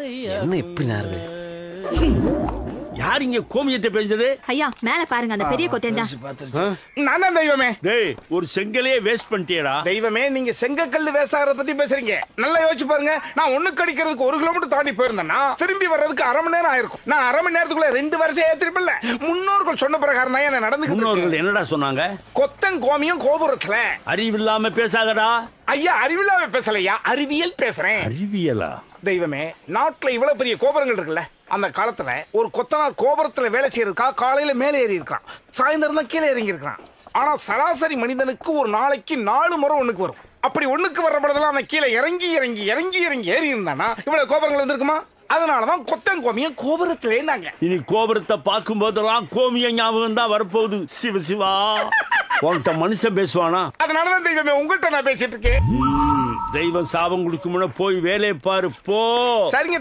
என்ன இப்படி நாருது? யார் இங்க கோமியத்தை பெஞ்சது? ஐயா மேல பாருங்க, அந்த பெரிய கொத்தேன் தான். நான் தான் தெய்வமே. டேய், ஒரு செங்கலையே வேஸ்ட் பண்ணிட்டியடா. தெய்வமே, நீங்க செங்கக்கல்லு வேஸ்ட் ஆகிறத பத்தி பேசுறீங்க. நல்லா யோசிச்சு பாருங்க. நான் ஒண்ணுக்கு அடிக்கிறதுக்கு 1 கிலோமீட்டர் தாண்டி போயிருந்தேன்னா திரும்பி வர்றதுக்கு 1/2 மணி நேரம் ஆயிருக்கும். நான் 1/2 மணி நேரத்துக்குள்ள 2 வருஷம் ஏத்திருப்பில்ல. முன்னோர்கள் சொன்ன பிரகாரம் தான் என்ன நடந்து. முன்னோர்கள் என்னடா சொன்னாங்க? கொத்தன் கோமியம் கோபுரத்துல. அறிவில்லாம பேசாதடா. ஐயா, அறிவில்லாம பேசலையா, அறிவியல் பேசுறேன். அறிவியலா? தெய்வமே, நாட்டுல இவ்வளவு பெரிய கோபுரங்கள் இருக்குல்ல, அந்த காலத்துல ஒரு கொத்தனார் கோபுரத்துல வேலை செய்யறதுக்காக காலையில மேலே ஏறி இருக்கான், சாயந்தரம் தான் கீழே இறங்கி இருக்கான். ஆனா சராசரி மனிதனுக்கு ஒரு நாளைக்கு 4 முறை ஒண்ணுக்கு வரும். அப்படி ஒண்ணுக்கு வர்ற பொழுதெல்லாம் அவன் கீழே இறங்கி இறங்கி இறங்கி இறங்கி ஏறி இருந்தானா இவ்வளவு கோபுரங்கள் வந்திருக்குமா? அதனாலதான் கொத்தன் கோமியம் கோபுரத்திலே நாங்க. இனி கோபுரத்தை பார்க்கும் போதெல்லாம் கோமிய ஞாபகம் தான் வரப்போகுது. சிவ சிவா, உன்கிட்ட மனுஷன் பேசுவானா? அதனாலதான் தெய்வமே உங்கள்கிட்ட நான் பேசிட்டு இருக்கேன். தெய்வம் சாபம் கொடுக்கும் போய் வேலையை பாரு போ. சரிங்க.